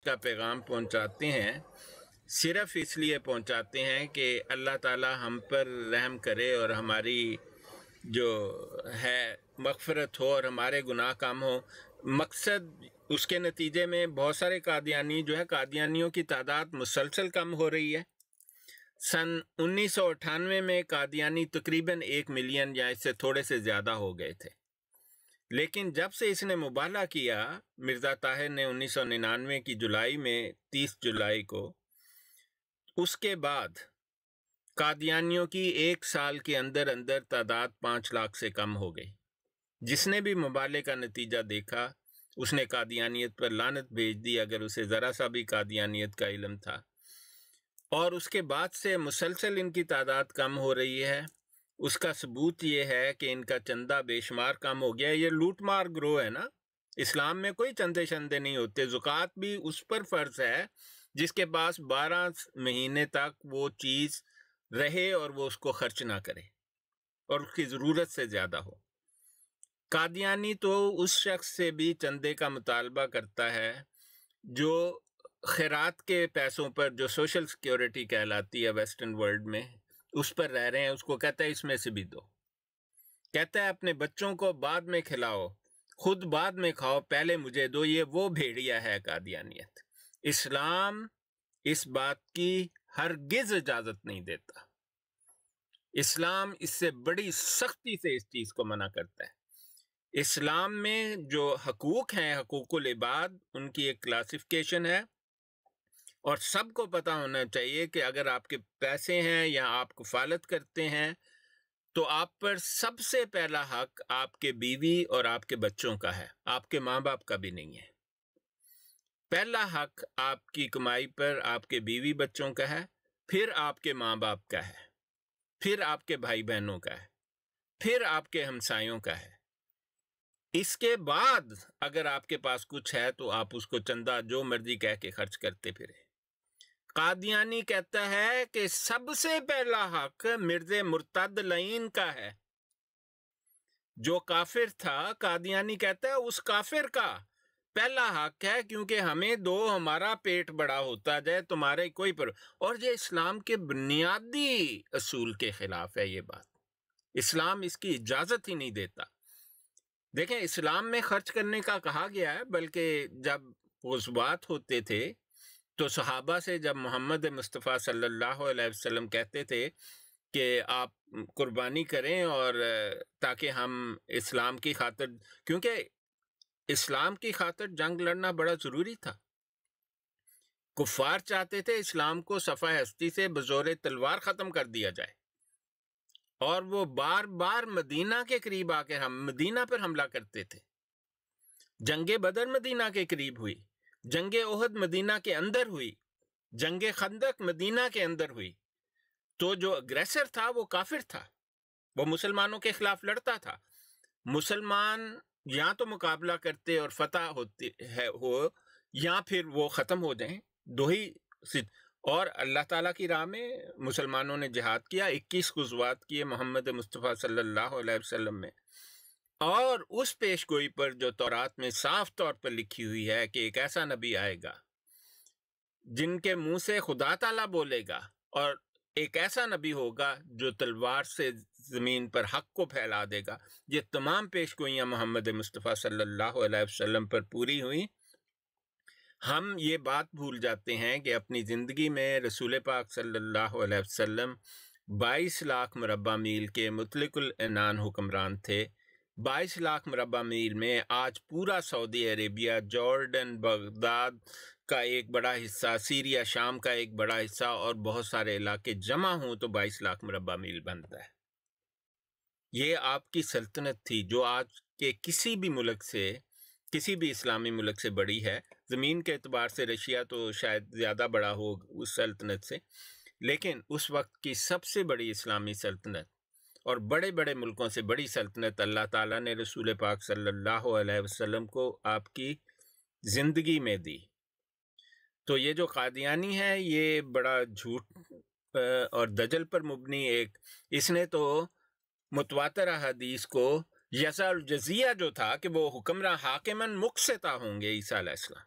کا پیغام پہنچاتے ہیں صرف اس لیے پہنچاتے ہیں کہ اللہ تعالی ہم پر رحم کرے اور ہماری جو ہے مغفرت ہو اور ہمارے گناہ کم ہو۔ مقصد اس کے نتیجے میں بہت سارے قادیانی جو ہے، قادیانیوں کی تعداد مسلسل کم ہو رہی ہے۔ سن 1998 میں قادیانی تقریباً 1 ملین یا اس سے تھوڑے سے زیادہ ہو گئے تھے، لیکن جب سے اس نے مبالغہ کیا، مرزا طاہر نے 1999 کی جولائی میں 30 جولائی کو، اس کے بعد قادیانیوں کی 1 سال کے اندر اندر تعداد 5 لاکھ سے کم ہو گئی۔ جس نے بھی مبالغے کا نتیجہ دیکھا اس نے قادیانیت پر لعنت بھیج دی، اگر اسے ذرا سا بھی قادیانیت کا علم تھا۔ اور اس کے بعد سے مسلسل ان کی تعداد کم ہو رہی ہے۔ اس کا ثبوت یہ ہے کہ ان کا چندہ بے شمار کم ہو گیا۔ یہ لوٹ مار گروہ ہے نا، اسلام میں کوئی چندے شندے نہیں ہوتے۔ زکوٰۃ بھی اس پر فرض ہے جس کے پاس 12 مہینے تک وہ چیز رہے اور وہ اس کو خرچ نہ کرے اور اس کی ضرورت سے زیادہ ہو۔ قادیانی تو اس شخص سے بھی چندے کا مطالبہ کرتا ہے جو خیرات کے پیسوں پر، جو سوشل سیکیورٹی کہلاتی ہے ویسٹرن ورلڈ میں، اس پر رہ رہے ہیں۔ اس کو کہتا ہے اس میں سے بھی دو۔ کہتا ہے اپنے بچوں کو بعد میں کھلاؤ، خود بعد میں کھاؤ، پہلے مجھے دو۔ یہ وہ بھیڑیا ہے قادیانیت۔ اسلام اس بات کی ہرگز اجازت نہیں دیتا۔ اسلام اس سے بڑی سختی سے اس چیز کو منع کرتا ہے۔ اسلام میں جو حقوق ہیں، حقوق العباد، ان کی ایک کلاسیفیکیشن ہے، اور سب کو پتہ ہونا چاہیے کہ اگر آپ کے پیسے ہیں یا آپ کفالت کرتے ہیں تو آپ پر سب سے پہلا حق آپ کے بیوی اور آپ کے بچوں کا ہے، آپ کے ماں باپ کا بھی نہیں ہے۔ پہلا حق آپ کی کمائی پر آپ کے بیوی بچوں کا ہے، پھر آپ کے ماں باپ کا ہے، پھر آپ کے بھائی بہنوں کا ہے، پھر آپ کے ہمسایوں کا ہے۔ اس کے بعد اگر آپ کے پاس کچھ ہے تو آپ اس کو چندہ جو مرضی کہہ کے خرچ کرتے پھرے۔ قادیانی کہتا ہے کہ سب سے پہلا حق مرز مرتد لعین کا ہے۔ جو کافر تھا، قادیانی کہتا ہے اس کافر کا پہلا حق ہے، کیونکہ ہمیں دو، ہمارا پیٹ بڑا ہوتا جائے، تمہارے کوئی پر۔ اور یہ اسلام کے بنیادی اصول کے خلاف ہے یہ بات۔ اسلام اس کی اجازت ہی نہیں دیتا۔ دیکھیں، اسلام میں خرچ کرنے کا کہا گیا ہے، بلکہ جب غزوات ہوتے تھے تو صحابہ سے جب محمد مصطفیٰ صلی اللہ علیہ وسلم کہتے تھے کہ آپ قربانی کریں اور تاکہ ہم اسلام کی خاطر، کیونکہ اسلام کی خاطر جنگ لڑنا بڑا ضروری تھا۔ کفار چاہتے تھے اسلام کو صفحہ ہستی سے بزور تلوار ختم کر دیا جائے، اور وہ بار بار مدینہ کے قریب آ کے مدینہ پر حملہ کرتے تھے۔ جنگ بدر مدینہ کے قریب ہوئی، جنگ احد مدینہ کے اندر ہوئی، جنگ خندق مدینہ کے اندر ہوئی۔ تو جو اگریسر تھا وہ کافر تھا، وہ مسلمانوں کے خلاف لڑتا تھا۔ مسلمان یا تو مقابلہ کرتے اور فتح ہوتی ہو، یا پھر وہ ختم ہو جائیں، دو ہی۔ اور اللہ تعالیٰ کی راہ میں مسلمانوں نے جہاد کیا، 21 غزوات کیے محمد مصطفیٰ صلی اللہ علیہ وسلم میں۔ اور اس پیش گوئی پر جو تورات میں صاف طور پر لکھی ہوئی ہے کہ ایک ایسا نبی آئے گا جن کے منہ سے خدا تعالیٰ بولے گا، اور ایک ایسا نبی ہوگا جو تلوار سے زمین پر حق کو پھیلا دے گا۔ یہ تمام پیش گوئیاں محمد مصطفیٰ صلی اللہ علیہ وسلم پر پوری ہوئیں۔ ہم یہ بات بھول جاتے ہیں کہ اپنی زندگی میں رسول پاک صلی اللہ علیہ وسلم 22 لاکھ مربع میل کے مطلق العنان حکمران تھے۔ 22 لاکھ مربع میل میں آج پورا سعودی عربیہ، جارڈن، بغداد کا ایک بڑا حصہ، سیریا، شام کا ایک بڑا حصہ، اور بہت سارے علاقے جمع ہوں تو 22 لاکھ مربع میل بنتا ہے۔ یہ آپ کی سلطنت تھی جو آج کے کسی بھی ملک سے، کسی بھی اسلامی ملک سے بڑی ہے۔ زمین کے اعتبار سے رشیا تو شاید زیادہ بڑا ہو اس سلطنت سے، لیکن اس وقت کی سب سے بڑی اسلامی سلطنت اور بڑے بڑے ملکوں سے بڑی سلطنت اللہ تعالیٰ نے رسول پاک صلی اللہ علیہ وسلم کو آپ کی زندگی میں دی۔ تو یہ جو قادیانی ہے یہ بڑا جھوٹ اور دجل پر مبنی اس نے تو متواتر احادیث کو، یسع الجزیہ جو تھا کہ وہ حکمراں حاکماً مقسطہ ہوں گے عیسیٰ علیہ السلام،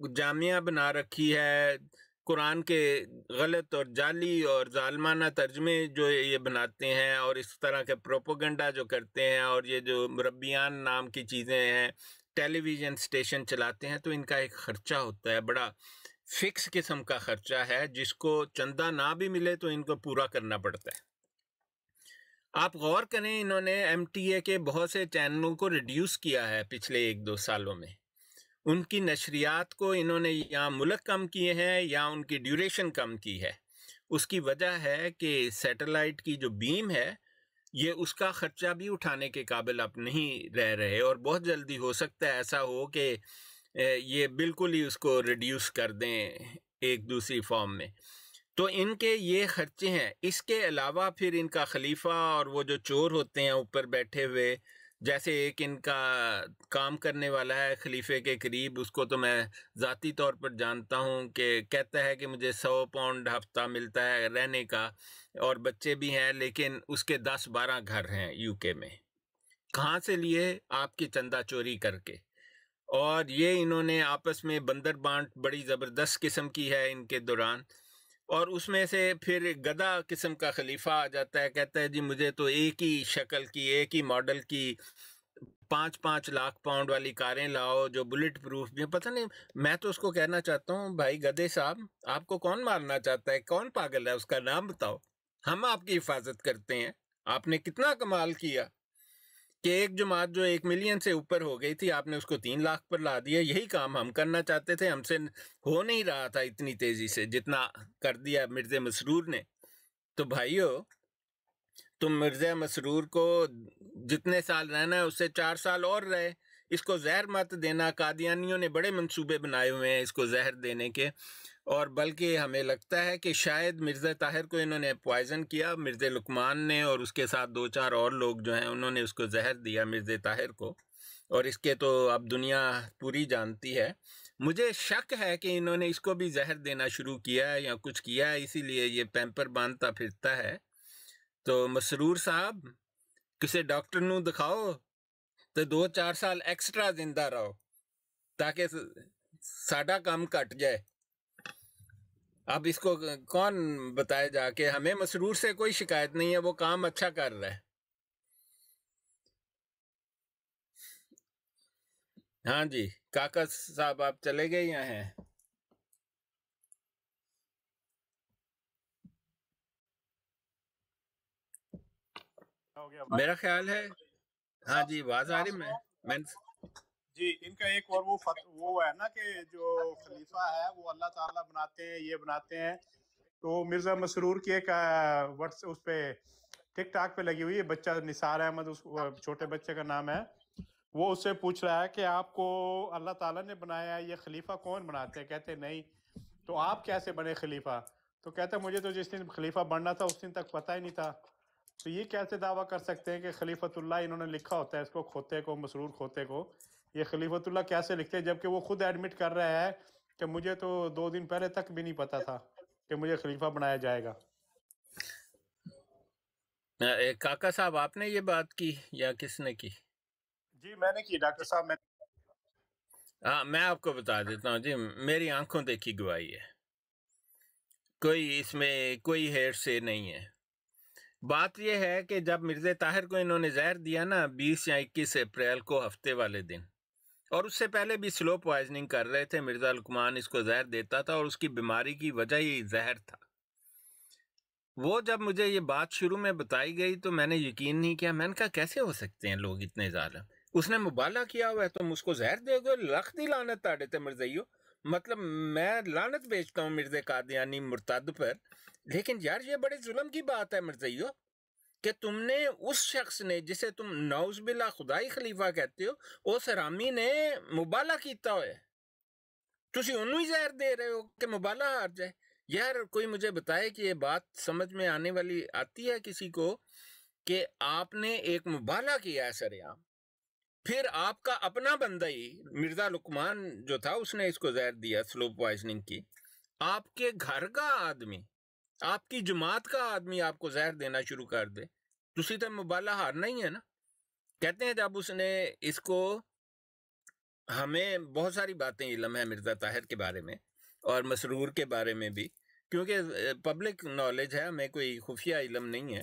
جامعہ بنا رکھی ہے، قرآن کے غلط اور جعلی اور ظالمانہ ترجمے جو یہ بناتے ہیں، اور اس طرح کے پروپوگنڈا جو کرتے ہیں، اور یہ جو مربیان نام کی چیزیں ہیں، ٹیلی ویژن سٹیشن چلاتے ہیں، تو ان کا ایک خرچہ ہوتا ہے، بڑا فکس قسم کا خرچہ ہے، جس کو چندہ نہ بھی ملے تو ان کو پورا کرنا پڑتا ہے۔ آپ غور کریں، انہوں نے ایم ٹی اے کے بہت سے چینلوں کو ریڈیوس کیا ہے پچھلے 1-2 سالوں میں، ان کی نشریات کو انہوں نے یا ملک کم کیے ہیں یا ان کی ڈیوریشن کم کی ہے۔ اس کی وجہ ہے کہ سیٹلائٹ کی جو بیم ہے، یہ اس کا خرچہ بھی اٹھانے کے قابل اب نہیں رہ رہے، اور بہت جلدی ہو سکتا ہے ایسا ہو کہ یہ بالکل ہی اس کو ریڈیوس کر دیں ایک دوسری فارم میں۔ تو ان کے یہ خرچے ہیں۔ اس کے علاوہ پھر ان کا خلیفہ اور وہ جو چور ہوتے ہیں اوپر بیٹھے ہوئے، جیسے ایک ان کا کام کرنے والا ہے خلیفے کے قریب، اس کو تو میں ذاتی طور پر جانتا ہوں، کہ کہتا ہے کہ مجھے 100 پاؤنڈ ہفتہ ملتا ہے رہنے کا، اور بچے بھی ہیں، لیکن اس کے 10-12 گھر ہیں یو کے میں۔ کہاں سے لیے؟ آپ کی چندہ چوری کر کے۔ اور یہ انہوں نے آپس میں بندر بانٹ بڑی زبردست قسم کی ہے ان کے دوران، اور اس میں سے پھر ایک گدھا قسم کا خلیفہ آ جاتا ہے، کہتا ہے جی مجھے تو ایک ہی شکل کی، ایک ہی ماڈل کی 5-5 لاکھ پاؤنڈ والی کاریں لاؤ جو بلٹ پروف بھی ہیں۔ پتہ نہیں، میں تو اس کو کہنا چاہتا ہوں، بھائی گدھے صاحب، آپ کو کون مارنا چاہتا ہے؟ کون پاگل ہے؟ اس کا نام بتاؤ، ہم آپ کی حفاظت کرتے ہیں۔ آپ نے کتنا کمال کیا کہ ایک جماعت جو 1 ملین سے اوپر ہو گئی تھی، آپ نے اس کو 3 لاکھ پر لا دیا۔ یہی کام ہم کرنا چاہتے تھے، ہم سے ہو نہیں رہا تھا اتنی تیزی سے جتنا کر دیا مرزا مسرور نے۔ تو بھائیو، تم مرزا مسرور کو جتنے سال رہنا ہے اس سے 4 سال اور رہے، اس کو زہر مت دینا۔ قادیانیوں نے بڑے منصوبے بنائے ہوئے ہیں اس کو زہر دینے کے، اور بلکہ ہمیں لگتا ہے کہ شاید مرزا طاہر کو انہوں نے پوائزن کیا، مرزا لقمان نے، اور اس کے ساتھ 2-4 اور لوگ جو ہیں انہوں نے اس کو زہر دیا مرزا طاہر کو، اور اس کے تو اب دنیا پوری جانتی ہے۔ مجھے شک ہے کہ انہوں نے اس کو بھی زہر دینا شروع کیا ہے یا کچھ کیا ہے، اسی لیے یہ پیمپر باندھتا پھرتا ہے۔ تو مسرور صاحب، کسی ڈاکٹر نو دکھاؤ تو 2-4 سال ایکسٹرا زندہ رہو، تاکہ ساڈا کام کٹ جائے۔ اب اس کو کون بتائے جا کے؟ ہمیں مسرور سے کوئی شکایت نہیں ہے، وہ کام اچھا کر رہا ہے۔ ہاں جی، کاکا صاحب آپ چلے گئے یا ہیں؟ میرا خیال ہے ہاں جی، آواز آ رہی میں جی ان کا ایک اور وہ ہے نا کہ جو خلیفہ ہے وہ اللہ تعالیٰ بناتے ہیں، یہ بناتے ہیں۔ تو مرزا مسرور کی ایک اس پہ ٹک ٹاک پہ لگی ہوئی ہے، بچہ نثار احمد اس چھوٹے بچے کا نام ہے، وہ اس سے پوچھ رہا ہے کہ آپ کو اللہ تعالیٰ نے بنایا ہے، یہ خلیفہ کون بناتے ہیں؟ کہتے نہیں، تو آپ کیسے بنے خلیفہ؟ تو کہتا ہے مجھے تو جس دن خلیفہ بننا تھا اس دن تک پتہ ہی نہیں تھا۔ تو یہ کیسے دعویٰ کر سکتے ہیں کہ خلیفۃ اللہ انہوں نے لکھا ہوتا ہے اس کو، کھوتے کو، مسرور کھوتے کو، یہ خلیفۃ اللہ کیسے لکھتے ہیں؟ جبکہ وہ خود ایڈمٹ کر رہا ہے کہ مجھے تو 2 دن پہلے تک بھی نہیں پتا تھا کہ مجھے خلیفہ بنایا جائے گا۔ کاکا صاحب آپ نے یہ بات کی یا کس نے کی؟ جی میں نے کی ڈاکٹر صاحب، میں ہاں، میں آپ کو بتا دیتا ہوں جی، میری آنکھوں دیکھی گواہی ہے، کوئی اس میں کوئی ہیر سے نہیں ہے۔ بات یہ ہے کہ جب مرزا طاہر کو انہوں نے زہر دیا نا 20 یا 21 اپریل کو، ہفتے والے دن، اور اس سے پہلے بھی سلو پوائزننگ کر رہے تھے، مرزا لقمان اس کو زہر دیتا تھا، اور اس کی بیماری کی وجہ ہی زہر تھا۔ وہ جب مجھے یہ بات شروع میں بتائی گئی تو میں نے یقین نہیں کیا، میں نے کہا کیسے ہو سکتے ہیں لوگ اتنے ظالم؟ اس نے مبالغہ کیا ہوا ہے، تم اس کو زہر دے گے؟ لکھ دی لعنت تاڑے تے مرزائیو، مطلب میں لعنت بیچتا ہوں مرزا قادیانی مرتد پر، لیکن یار یہ بڑے ظلم کی بات ہے مرزائیو، کہ تم نے اس شخص نے جسے تم نعوذ باللہ خدائی خلیفہ کہتے ہو، اس حرامی نے مبالغہ کیتا ہوئے، تسی انہوں ہی زہر دے رہے ہو کہ مبالغہ ہار جائے۔ یار کوئی مجھے بتائے کہ یہ بات سمجھ میں آنے والی آتی ہے کسی کو کہ آپ نے ایک مبالغہ کیا ہے سرعام، پھر آپ کا اپنا بندہ ہی مرزا لقمان جو تھا اس نے اس کو زہر دیا، سلو پوائزننگ کی، آپ کے گھر کا آدمی، آپ کی جماعت کا آدمی آپ کو زہر دینا شروع کر دے، تسی تو مبالغہ ہارنا ہی ہے نا۔ کہتے ہیں جب اس نے اس کو ہمیں بہت ساری باتیں علم ہے مرزا طاہر کے بارے میں اور مسرور کے بارے میں بھی، کیونکہ پبلک نالج ہے، ہمیں کوئی خفیہ علم نہیں ہے۔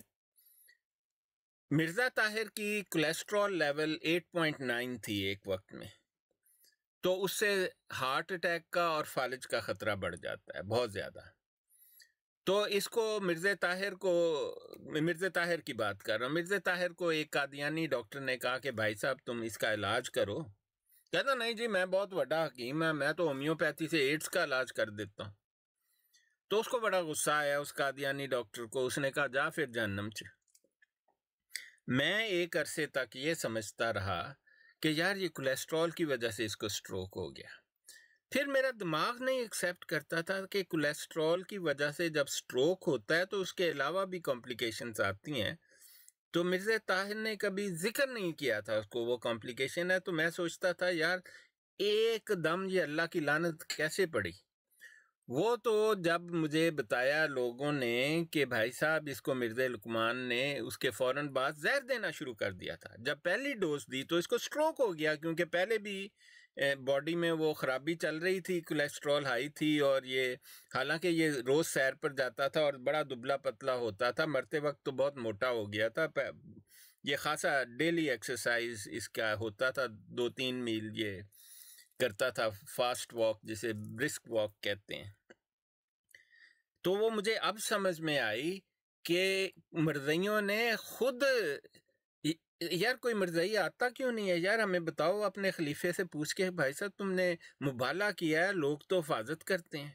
مرزا طاہر کی کولیسٹرول لیول 8.9 تھی ایک وقت میں، تو اس سے ہارٹ اٹیک کا اور فالج کا خطرہ بڑھ جاتا ہے بہت زیادہ۔ تو اس کو مرزا طاہر کی بات کر رہا ہوں۔ مرزا طاہر کو ایک قادیانی ڈاکٹر نے کہا کہ بھائی صاحب تم اس کا علاج کرو، کہتا نہیں جی میں بہت بڑا حکیم ہے، میں تو ہومیوپیتھی سے ایڈز کا علاج کر دیتا ہوں۔ تو اس کو بڑا غصہ آیا اس قادیانی ڈاکٹر کو، اس نے کہا جا پھر جہنم چ۔ میں ایک عرصے تک یہ سمجھتا رہا کہ یار یہ کولیسٹرول کی وجہ سے اس کو سٹروک ہو گیا۔ پھر میرا دماغ نہیں ایکسیپٹ کرتا تھا کہ کولیسٹرول کی وجہ سے جب سٹروک ہوتا ہے تو اس کے علاوہ بھی کمپلیکیشنز آتی ہیں۔ تو مرزا طاہر نے کبھی ذکر نہیں کیا تھا اس کو وہ کمپلیکیشن ہے، تو میں سوچتا تھا یار ایک دم یہ اللہ کی لعنت کیسے پڑی۔ وہ تو جب مجھے بتایا لوگوں نے کہ بھائی صاحب اس کو مرزا لقمان نے اس کے فوراً بعد زہر دینا شروع کر دیا تھا، جب پہلی ڈوز دی تو اس کو سٹروک ہو گیا، کیونکہ پہلے بھی باڈی میں وہ خرابی چل رہی تھی، کولیسٹرول ہائی تھی، اور یہ حالانکہ یہ روز سیر پر جاتا تھا اور بڑا دبلا پتلا ہوتا تھا، مرتے وقت تو بہت موٹا ہو گیا تھا۔ یہ خاصا ڈیلی ایکسرسائز اس کا ہوتا تھا، 2-3 میل یہ کرتا تھا، فاسٹ واک جسے برسک واک کہتے ہیں۔ تو وہ مجھے اب سمجھ میں آئی کہ مرزائیوں نے خود، یار کوئی مرزائی آتا کیوں نہیں ہے یار، ہمیں بتاؤ اپنے خلیفے سے پوچھ کے بھائی صاحب تم نے مبالغہ کیا ہے، لوگ تو حفاظت کرتے ہیں۔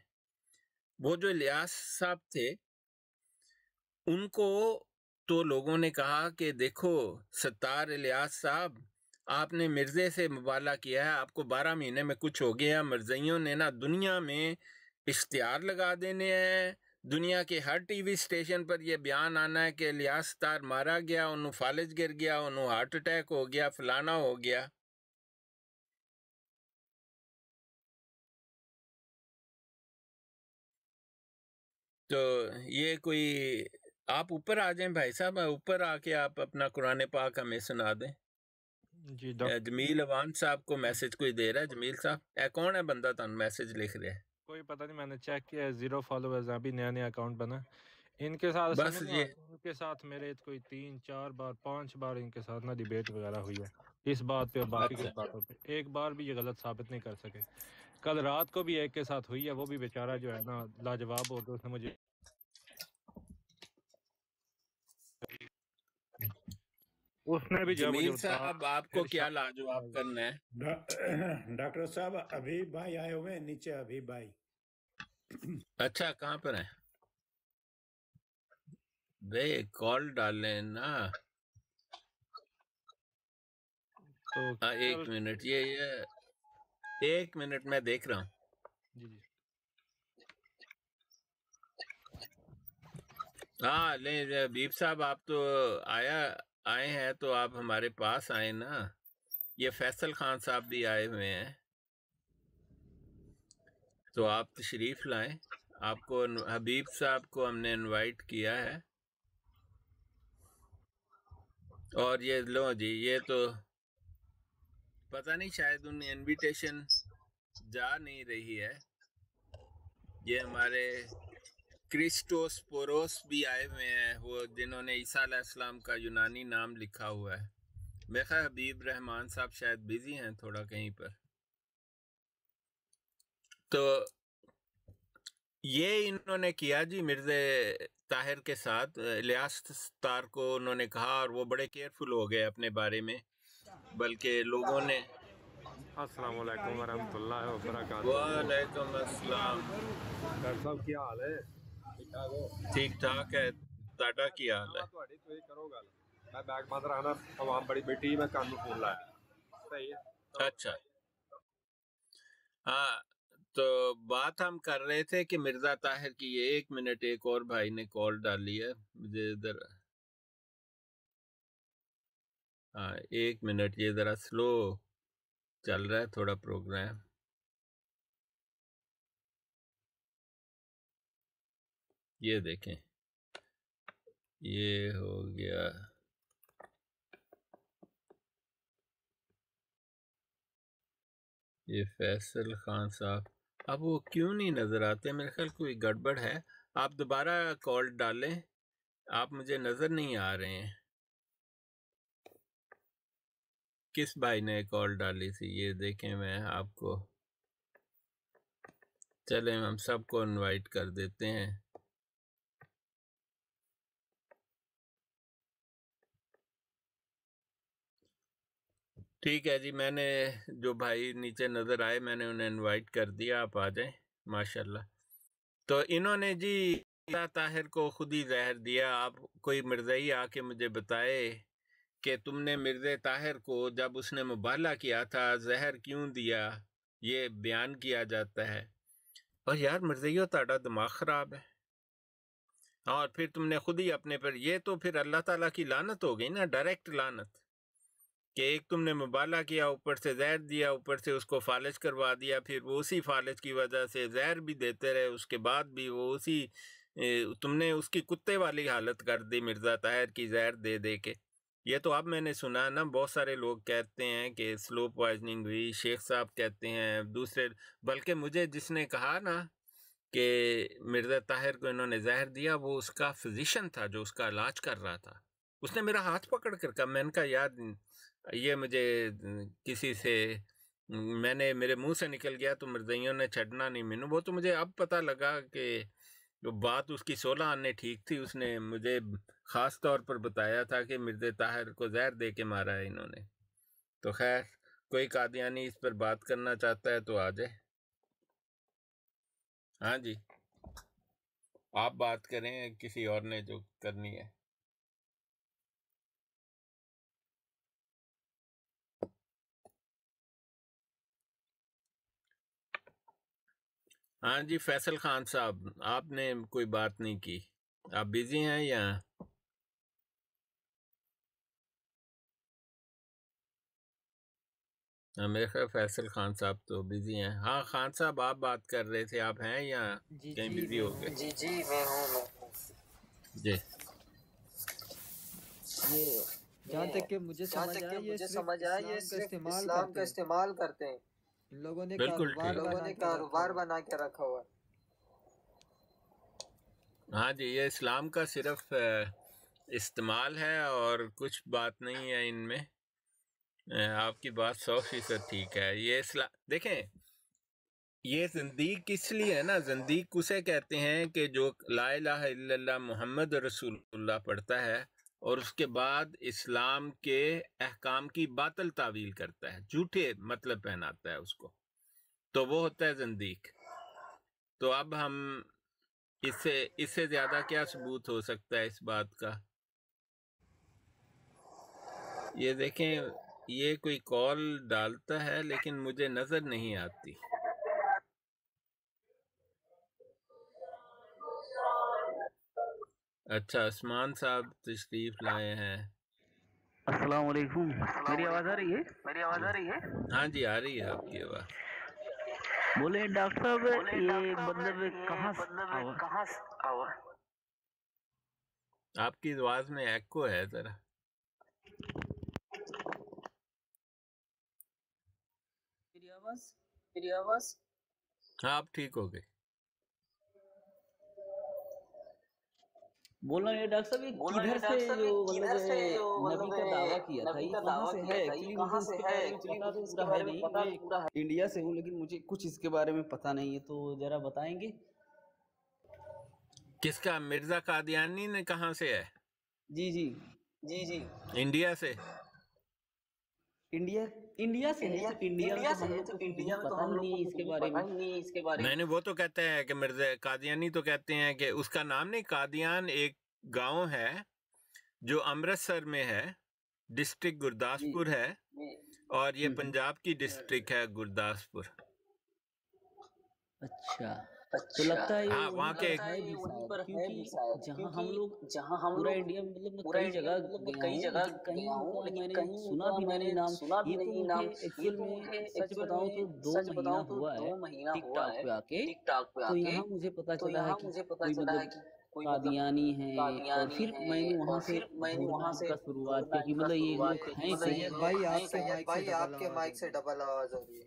وہ جو الیاس صاحب تھے ان کو تو لوگوں نے کہا کہ دیکھو ستار الیاس صاحب آپ نے مرزے سے مبالغہ کیا ہے، آپ کو 12 مہینے میں کچھ ہو گیا۔ مرزائیوں نے نا دنیا میں اشتہار لگا دینے ہیں، دنیا کے ہر ٹی وی سٹیشن پر یہ بیان آنا ہے کہ الیاس ستار مارا گیا، انہوں فالج گر گیا، انہوں ہارٹ اٹیک ہو گیا، فلانا ہو گیا۔ تو یہ کوئی، آپ اوپر آ جائیں بھائی صاحب، اوپر آ کے آپ اپنا قرآن پاک ہمیں سنا دیں۔ جی ڈاکٹر جمیل اوان صاحب کو میسج کوئی دے رہا ہے، جمیل صاحب اے کون ہے بندہ تھانوں میسج لکھ رہا ہے؟ کوئی پتہ نہیں، میں نے چیک کیا 0 فالوورز، ابھی نیا اکاؤنٹ بنا۔ ان کے ساتھ اصل میں بس نا یہ ان کے ساتھ میرے کوئی 3-4 بار 5 بار ان کے ساتھ نا ڈیبیٹ وغیرہ ہوئی ہے اس بات پہ اور باقی اچھا کچھ باتوں پہ، ایک بار بھی یہ غلط ثابت نہیں کر سکے۔ کل رات کو بھی ایک کے ساتھ ہوئی ہے، وہ بھی بیچارہ جو ہے نا لاجواب ہو کے اس نے مجھے جمیل بتا صاحب آپ کو کیا لاجواب کرنا ہے؟ ڈاکٹر صاحب ابھی بھائی آئے ہوئے ہیں نیچے، ابھی بھائی۔ اچھا کہاں پر ہیں بے؟ کال ڈالیں نا۔ تو ایک منٹ، یہ ایک منٹ میں دیکھ رہا ہوں۔ جی ہاں لیں حبیب صاحب، آپ تو آئے ہیں تو آپ ہمارے پاس آئے نا۔ یہ فیصل خان صاحب بھی آئے ہوئے ہیں، تو آپ تشریف لائیں۔ آپ کو حبیب صاحب کو ہم نے انوائٹ کیا ہے، اور یہ لو جی، یہ تو پتہ نہیں شاید ان انویٹیشن جا نہیں رہی ہے۔ یہ ہمارے کرسٹوس پوروس بھی آئے ہوئے ہیں، وہ جنہوں نے عیسیٰ علیہ السلام کا یونانی نام لکھا ہوا ہے۔ میرے خیال حبیب رحمان صاحب شاید بیزی ہیں تھوڑا کہیں پر۔ تو یہ انہوں نے کیا جی مرزا طاہر کے ساتھ، الیاس ستار کو انہوں نے کہا، اور وہ بڑے کیئرفل ہو گئے اپنے بارے میں، بلکہ لوگوں نے السلام علیکم ورحمۃ اللہ وبرکاتہ۔ وعلیکم السلام، ڈاکٹر صاحب کیا حال ہے؟ ٹھیک ٹھاک ہو؟ ٹھیک ٹھاک ہے، تاڈا کی حال ہے؟ تھوڑی تھی کرو گل، میں بیک بند رہنا، عوام بڑی بیٹھی، میں کان فون لایا۔ صحیح ہے، اچھا ہاں، تو بات ہم کر رہے تھے کہ مرزا طاہر کی یہ، ایک منٹ، ایک اور بھائی نے کال ڈالی ہے مجھے ادھر، ہاں ایک منٹ، یہ ذرا سلو چل رہا ہے تھوڑا پروگرام۔ یہ دیکھیں، یہ ہو گیا۔ یہ فیصل خان صاحب اب وہ کیوں نہیں نظر آتے؟ میرے خیال کوئی گڑبڑ ہے. آپ دوبارہ کال ڈالیں، آپ مجھے نظر نہیں آ رہے ہیں. کس بھائی نے کال ڈالی تھی یہ دیکھیں، میں آپ کو چلیں ہم سب کو انوائٹ کر دیتے ہیں. ٹھیک ہے جی، میں نے جو بھائی نیچے نظر آئے میں نے انہیں انوائٹ کر دیا، آپ آ جائیں ماشاءاللہ. تو انہوں نے جی مرزا طاہر کو خود ہی زہر دیا. آپ کوئی مرزائی آ کے مجھے بتائے کہ تم نے مرزا طاہر کو جب اس نے مبالغہ کیا تھا زہر کیوں دیا؟ یہ بیان کیا جاتا ہے. اور یار مرزائیو تہاڈا دماغ خراب ہے، اور پھر تم نے خود ہی اپنے پر، یہ تو پھر اللہ تعالیٰ کی لعنت ہو گئی نا، ڈائریکٹ لعنت. کہ ایک تم نے مبالغہ کیا، اوپر سے زہر دیا، اوپر سے اس کو فالج کروا دیا، پھر وہ اسی فالج کی وجہ سے زہر بھی دیتے رہے، اس کے بعد بھی وہ اسی تم نے اس کی کتے والی حالت کر دی مرزا طاہر کی زہر دے دے کے. یہ تو اب میں نے سنا نا، بہت سارے لوگ کہتے ہیں کہ سلو پوائزننگ ہوئی، شیخ صاحب کہتے ہیں، دوسرے، بلکہ مجھے جس نے کہا نا کہ مرزا طاہر کو انہوں نے زہر دیا، وہ اس کا فزیشین تھا جو اس کا علاج کر رہا تھا. اس نے میرا ہاتھ پکڑ کر کہا، میں نے کہا یاد یہ مجھے کسی سے میں نے میرے منہ سے نکل گیا تو مرزائیوں نے چھڑنا نہیں مینوں. وہ تو مجھے اب پتہ لگا کہ بات اس کی 16 آنے ٹھیک تھی. اس نے مجھے خاص طور پر بتایا تھا کہ مرزا طاہر کو زہر دے کے مارا ہے انہوں نے. تو خیر کوئی قادیانی اس پر بات کرنا چاہتا ہے تو آ جائے. ہاں جی آپ بات کریں، کسی اور نے جو کرنی ہے. ہاں جی فیصل خان صاحب، آپ نے کوئی بات نہیں کی، آپ بیزی ہیں یا؟ میرے خیال فیصل خان صاحب تو بیزی ہیں. ہاں خان صاحب آپ بات کر رہے تھے، آپ ہیں یا جی کہیں جی بیزی میں ہو ہوں. گئے؟ جی میں ہوں. جی یہ جہاں تک کہ مجھے جہاں سمجھ تک آیا کہ یہ مجھے صرف سمجھ آیا یہ اسلام کا صرف استعمال اسلام کا کرتے ہیں. استعمال کرتے ہیں. ان لوگوں نے بالکل کاروبار ٹھیک. لوگوں بنا نے کے رکھا کاروبار ہوا ہے. بنا کے رکھا ہوا ہے. ہاں جی یہ اسلام کا صرف استعمال ہے اور کچھ بات نہیں ہے ان میں. آپ کی بات 100% ٹھیک ہے. یہ دیکھیں یہ زندیق اس لیے ہے نا، زندیق اسے کہتے ہیں کہ جو لا الہ الا اللہ محمد رسول اللہ پڑھتا ہے اور اس کے بعد اسلام کے احکام کی باطل تعویل کرتا ہے، جھوٹے مطلب پہناتا ہے اس کو، تو وہ ہوتا ہے زندیق. تو اب ہم اس سے زیادہ کیا ثبوت ہو سکتا ہے اس بات کا؟ یہ دیکھیں یہ کوئی کال ڈالتا ہے لیکن مجھے نظر نہیں آتی. اچھا عثمان صاحب تشریف لائے ہیں. السلام علیکم. میری آواز آ رہی ہے؟ میری آواز آ رہی ہے؟ ہاں جی آ رہی ہے آپ کی آواز. بولے ڈاکٹر صاحب یہ مطلب کہاں آوا؟ کہاں آوا؟ آپ کی آواز میں ایکو ہے ذرا. میری آواز ہاں آپ ٹھیک ہو گئے. بول رہا ہوں یہ ڈاکٹر صاحب یہ کدھر سے جو مطلب نبی کا دعویٰ کیا تھا یہ کہاں سے ہے؟ ایکچولی مجھے اس کے بارے میں پتہ تو پورا ہے نہیں، میں انڈیا سے ہوں لیکن مجھے کچھ اس کے بارے میں پتہ نہیں ہے، تو ذرا بتائیں گے؟ کس کا؟ مرزا قادیانی نے کہاں سے ہے؟ جی جی جی انڈیا سے. انڈیا سے ہے تو انڈیا میں تو ہم لوگ کو کچھ پتہ ہی نہیں ہے اس کے بارے میں. میں نے وہ تو کہتا ہے کہ مرزا قادیانی تو کہتے ہیں کہ اس کا نام نہیں، قادیان ایک گاؤں ہے جو امرتسر میں ہے، ڈسٹرکٹ گرداسپور ہے، اور یہ پنجاب کی ڈسٹرکٹ ہے گرداسپور. اچھا تو لگتا ہے یہ ہاں وہاں وہیں کے پر ہے بھی شاید، کیونکہ جہاں ہم لوگ پورا انڈیا میں مطلب میں کئی جگہ گیا ہوں لیکن کہیں کا میں نے سنا بھی نہیں نام. یہ تو مجھے ایکچوئل میں سچ بتاؤں تو 2 مہینہ ہوا ہے ٹک ٹاک پہ آ کے، تو یہاں مجھے پتا چلا ہے کہ کوئی مطلب قادیانی ہیں، اور پھر میں نے وہاں سے ڈھونڈنا ان کا شروعات کیا کہ مطلب یہ لوگ ہیں کون. سید بھائی آپ کے مائک سے بھائی ڈبل آپ کے آواز مائک ہو سے رہی ہے. ڈبل آواز ہو رہی ہے.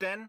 10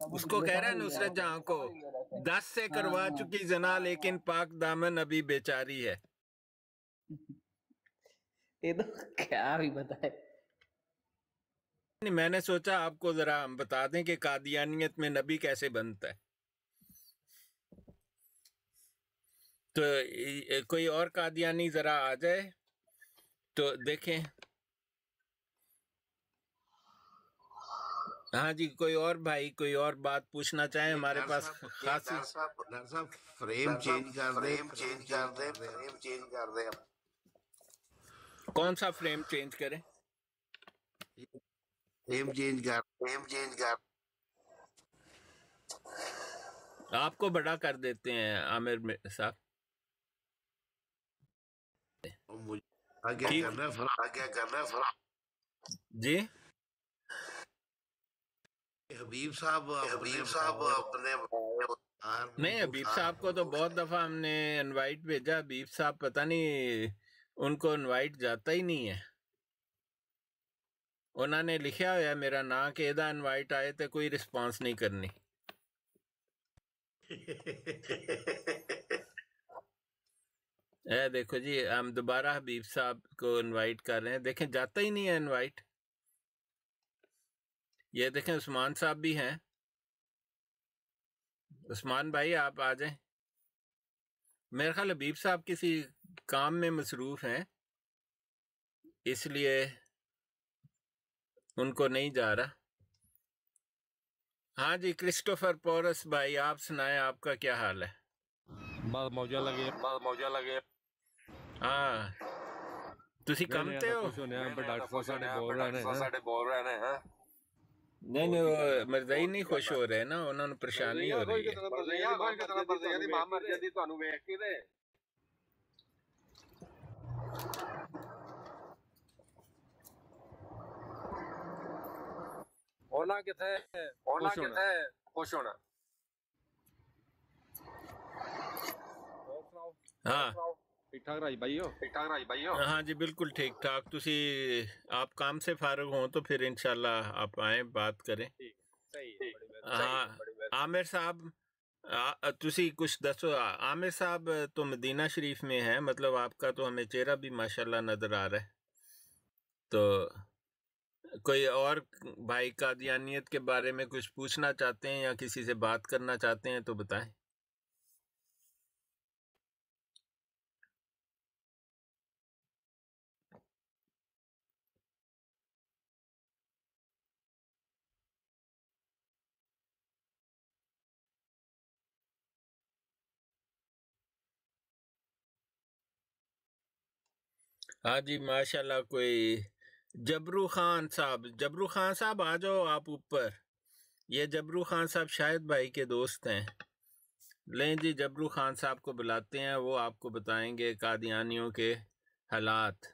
اس کو کہہ رہا ہے نصرت جہاں کو 10 سے کروا چکی زنا لیکن پاک دامن ابھی بیچاری ہے. یہ تو کیا بھی بتائے. میں نے سوچا آپ کو ذرا بتا دیں کہ قادیانیت میں نبی کیسے بنتا ہے. تو کوئی اور قادیانی ذرا آ جائے تو دیکھیں. ہاں جی کوئی اور بھائی کوئی اور بات پوچھنا چاہیں ہمارے پاس خاصی. ڈاکٹر صاحب فریم چینج کر دیں. کون سا فریم چینج کریں؟ فریم چینج کر آپ کو بڑا کر دیتے ہیں عامر صاحب. کیا کرنا ہے جی حبیب صاحب اپنے نہیں، حبیب صاحب کو تو بہت دفعہ ہم نے انوائٹ بھیجا. حبیب صاحب پتہ نہیں ان کو انوائٹ جاتا ہی نہیں ہے. انہوں نے لکھا ہوا ہے میرا نام کہ ادا انوائٹ آئے تو کوئی رسپانس نہیں کرنی. اے دیکھو جی ہم دوبارہ حبیب صاحب کو انوائٹ کر رہے ہیں. دیکھیں جاتا ہی نہیں ہے انوائٹ. یہ دیکھیں عثمان صاحب بھی ہیں. عثمان بھائی آپ آ جائیں. میرے خیال حبیب صاحب کسی کام میں مصروف ہیں اس لیے ان کو نہیں جا رہا. ہاں جی کرسٹوفر پورس بھائی آپ سنائیں آپ کا کیا حال ہے؟ بس موجہ لگے. ہاں تسی کمتے ہو؟ کچھ ہونے پر ڈاکٹر صاحب ساڈے بول رہے ہیں. نہیں وہ مرزائی نہیں خوش ہو رہے نا، انہوں نے پریشانی ہو رہی ہے. ہونا کتنے خوش ہونا. ہاں ٹھیک ٹھاک راج بھائی ہو؟ ہاں جی بالکل ٹھیک ٹھاک. تسی آپ کام سے فارغ ہوں تو پھر انشاءاللہ آپ آئیں بات کریں. ہاں عامر صاحب تسی کچھ دسو. عامر صاحب تو مدینہ شریف میں ہیں، مطلب آپ کا تو ہمیں چہرہ بھی ماشاءاللہ نظر آ رہا ہے. تو کوئی اور بھائی قادیانیت کے بارے میں کچھ پوچھنا چاہتے ہیں یا کسی سے بات کرنا چاہتے ہیں تو بتائیں. ہاں جی ماشاءاللہ کوئی جبرو خان صاحب آ جاؤ آپ اوپر. یہ جبرو خان صاحب شاہد بھائی کے دوست ہیں. لیں جی جبرو خان صاحب کو بلاتے ہیں، وہ آپ کو بتائیں گے قادیانیوں کے حالات.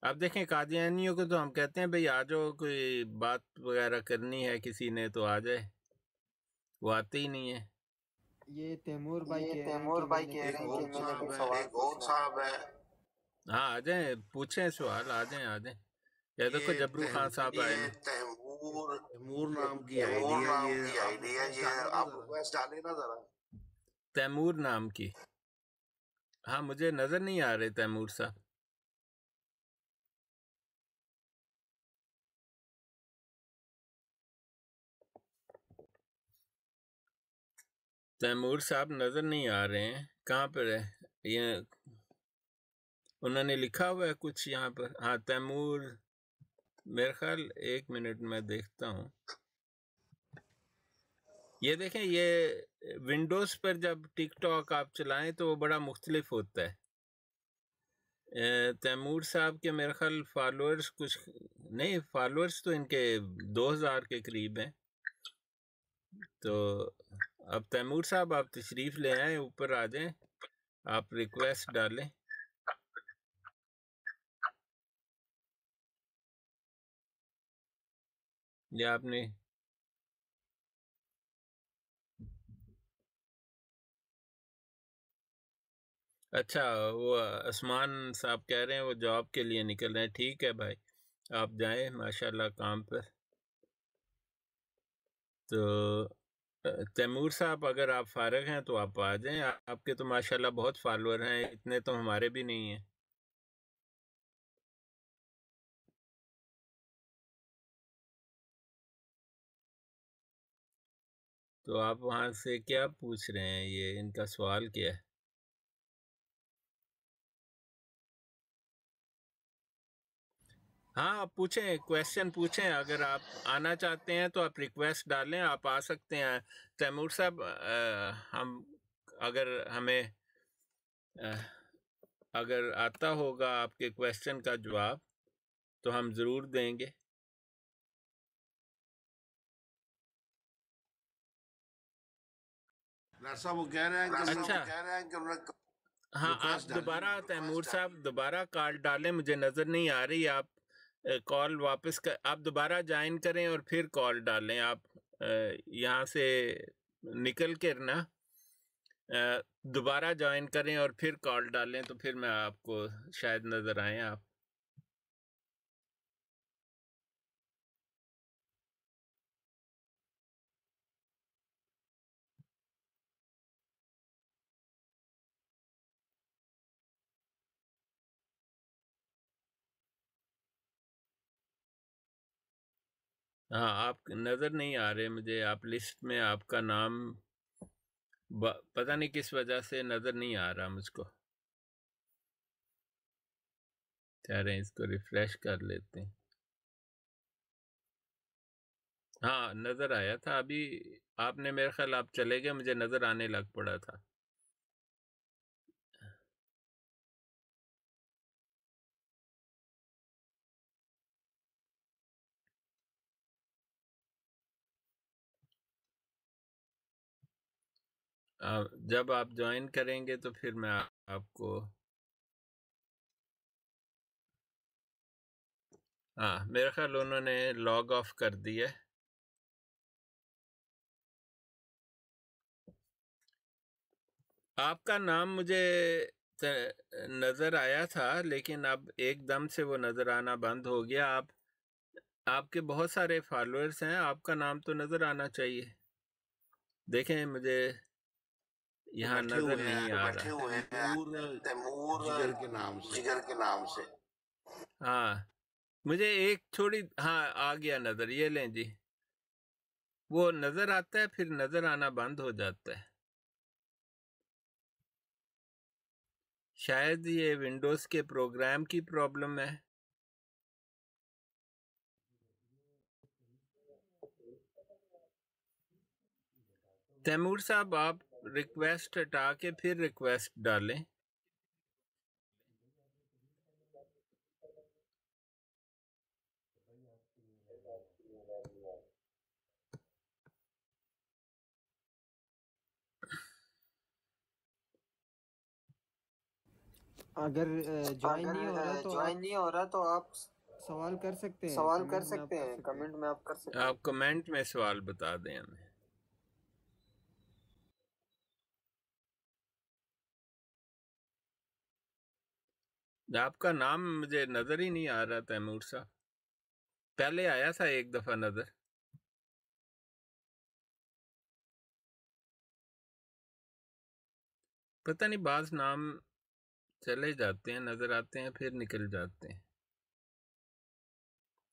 اب دیکھیں قادیانیوں کو تو ہم کہتے ہیں بھئی آ جاؤ، کوئی بات وغیرہ کرنی ہے کسی نے تو آ جائے، وہ آتے ہی نہیں ہے. یہ تیمور بھائی کہہ رہے ہیں کہ میں نے کوئی سوال پوچھنا ہے. ایک اور صاحب ہے. ہاں آ جائیں پوچھیں سوال. آ جائیں یہ دیکھو جبرو خان صاحب آئے ہیں. تیمور نام کی آئی ڈی ہے یہ. آپ ریکویسٹ ڈالیں نا ذرا. تیمور نام کی؟ ہاں مجھے نظر نہیں آ رہے تیمور صاحب. تیمور صاحب نظر نہیں آ رہے ہیں. کہاں پر ہے یہ؟ انہوں نے لکھا ہوا ہے کچھ یہاں پر. ہاں تیمور میرے خیال ایک منٹ میں دیکھتا ہوں. یہ دیکھیں یہ ونڈوز پر جب ٹک ٹاک آپ چلائیں تو وہ بڑا مختلف ہوتا ہے. تیمور صاحب کے میرے خیال فالوورز کچھ نہیں، فالوورز تو ان کے 2000 کے قریب ہیں. تو اب تیمور صاحب آپ تشریف لے آئیں، اوپر آ جائیں، آپ ریکویسٹ ڈالیں. یا آپ نے اچھا وہ عثمان صاحب کہہ رہے ہیں وہ جاب کے لیے نکل رہے ہیں. ٹھیک ہے بھائی آپ جائیں ماشاءاللہ کام پر. تو تیمور صاحب اگر آپ فارغ ہیں تو آپ آ جائیں. آپ کے تو ماشاءاللہ بہت فالوور ہیں، اتنے تو ہمارے بھی نہیں ہیں. تو آپ وہاں سے کیا پوچھ رہے ہیں؟ یہ ان کا سوال کیا ہے؟ ہاں آپ پوچھیں، کویسچن پوچھیں. اگر آپ آنا چاہتے ہیں تو آپ ریکویسٹ ڈالیں، آپ آ سکتے ہیں. تیمور صاحب ہم اگر ہمیں اگر آتا ہوگا آپ کے کویسچن کا جواب تو ہم ضرور دیں گے. ڈاکٹر صاحب وہ کہہ رہے ہیں کہ اچھا ہاں، آپ ریکویسٹ ڈالیں. دوبارہ تیمور صاحب دوبارہ کال ڈالیں. مجھے نظر نہیں آ رہی. آپ کال واپس آپ دوبارہ جوائن کریں اور پھر کال ڈالیں. آپ یہاں سے نکل کر نا دوبارہ جوائن کریں اور پھر کال ڈالیں تو پھر میں آپ کو شاید نظر آئیں آپ. ہاں آپ نظر نہیں آ رہے مجھے. آپ لسٹ میں آپ کا نام پتہ نہیں کس وجہ سے نظر نہیں آ رہا مجھ کو. ٹھہریں اس کو ریفریش کر لیتے ہیں. ہاں نظر آیا تھا ابھی. آپ نے میرے خیال آپ چلے گئے، مجھے نظر آنے لگ پڑا تھا. جب آپ جوائن کریں گے تو پھر میں آپ کو ہاں میرے خیال انہوں نے لاگ آف کر دیا. آپ کا نام مجھے نظر آیا تھا لیکن اب ایک دم سے وہ نظر آنا بند ہو گیا. آپ کے بہت سارے فالوورز ہیں، آپ کا نام تو نظر آنا چاہیے. دیکھیں مجھے یہاں بیٹھے نظر ہوئے نہیں ہیں آ رہا. تیمور جگر کے نام سے. ہاں مجھے ایک تھوڑی ہاں آ گیا نظر. یہ لیں جی، وہ نظر آتا ہے پھر نظر آنا بند ہو جاتا ہے. شاید یہ ونڈوز کے پروگرام کی پرابلم ہے. تیمور صاحب آپ ریکویسٹ ہٹا کے پھر ریکویسٹ ڈالیں. اگر جوائن نہیں ہو رہا تو آپ سوال کر سکتے ہیں، کمنٹ میں آپ کر سکتے ہیں. آپ کمنٹ میں سوال بتا دیں ہمیں. آپ کا نام مجھے نظر ہی نہیں آ رہا تیمور صاحب. پہلے آیا تھا ایک دفعہ نظر. پتہ نہیں بعض نام چلے جاتے ہیں، نظر آتے ہیں پھر نکل جاتے ہیں.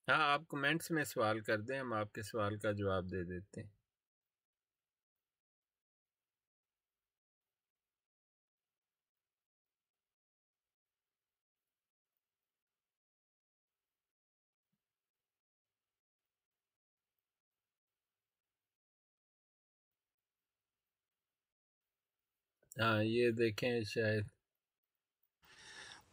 ہاں آپ کمنٹس میں سوال کر دیں، ہم آپ کے سوال کا جواب دے دیتے ہیں. ہاں یہ دیکھیں شاید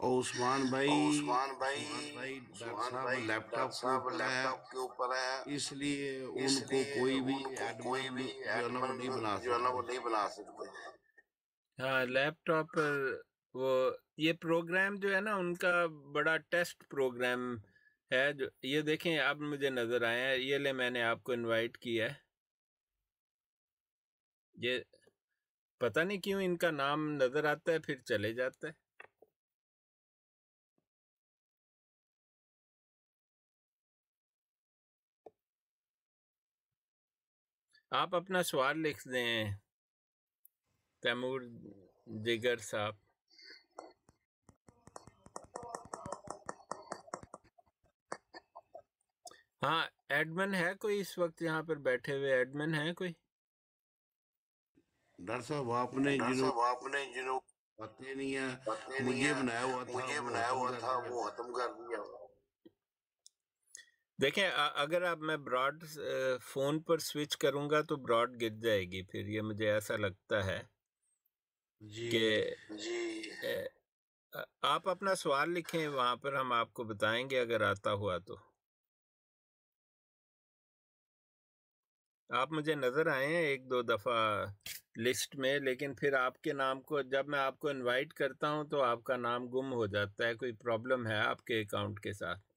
عثمان بھائی ڈاکٹر صاحب لیپ ٹاپ کے اوپر ہے، اس لیے ان کو کوئی بھی ایڈمن جو ہے نا وہ نہیں بنا سکتے. ہاں لیپ ٹاپ پر وہ یہ پروگرام جو ہے نا ان کا بڑا ٹیسٹ پروگرام ہے. جو یہ دیکھیں اب مجھے نظر آیا ہے. یہ لے میں نے آپ کو انوائٹ کیا ہے. یہ پتہ نہیں کیوں ان کا نام نظر آتا ہے پھر چلے جاتا ہے. آپ اپنا سوال لکھ دیں تیمور جگر صاحب. ہاں ایڈمن ہے کوئی اس وقت یہاں پر بیٹھے ہوئے؟ ایڈمن ہے کوئی؟ ڈاکٹر صاحب آپ نے جنہوں پتہ نہیں ہے مجھے بنایا ہوا تھا وہ ختم کر دیا. دیکھیں اگر اب میں براڈ فون پر سوئچ کروں گا تو براڈ گر جائے گی پھر، یہ مجھے ایسا لگتا ہے کہ آپ اپنا سوال لکھیں وہاں پر، ہم آپ کو بتائیں گے اگر آتا ہوا تو. آپ مجھے نظر آئے ہیں ایک دو دفعہ لسٹ میں، لیکن پھر آپ کے نام کو جب میں آپ کو انوائٹ کرتا ہوں تو آپ کا نام گم ہو جاتا ہے. کوئی پرابلم ہے آپ کے اکاؤنٹ کے ساتھ؟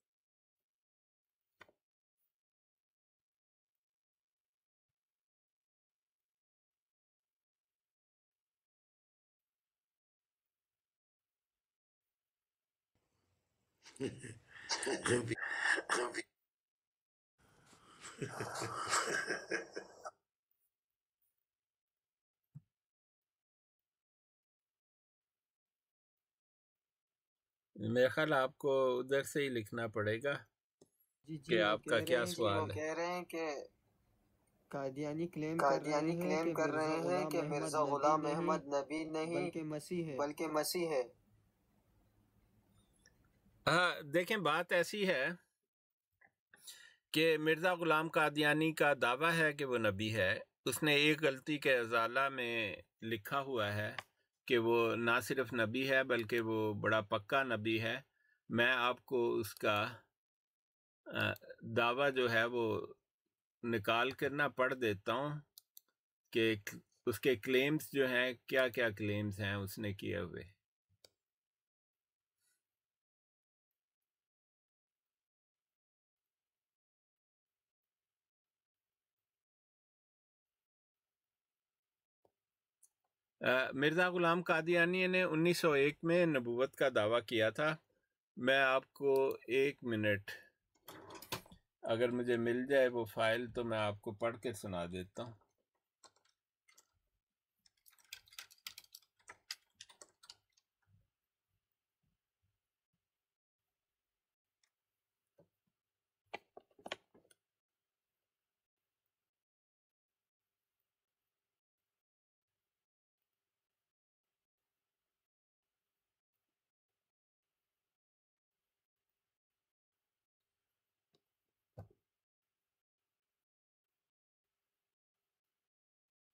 میرا خیال آپ کو ادھر سے ہی لکھنا پڑے گا کہ وہ آپ کا کہہ رہے کیا ہیں کہ سوال ہے. کہہ رہے ہیں کہ قادیانی کلیم کر رہے ہیں کہ مرزا غلام احمد نبی نہیں بلکہ مسیح ہے. ہاں دیکھیں بات ایسی ہے کہ مرزا غلام قادیانی کا دعویٰ ہے کہ وہ نبی ہے. اس نے ایک غلطی کے ازالہ میں لکھا ہوا ہے کہ وہ نہ صرف نبی ہے بلکہ وہ بڑا پکا نبی ہے. میں آپ کو اس کا دعویٰ جو ہے وہ نکال کر نہ پڑھ دیتا ہوں کہ اس کے کلیمز جو ہیں کیا کیا کلیمز ہیں اس نے کیے ہوئے. مرزا غلام قادیانی نے 1901 میں نبوت کا دعویٰ کیا تھا. میں آپ کو 1 منٹ اگر مجھے مل جائے وہ فائل تو میں آپ کو پڑھ کے سنا دیتا ہوں.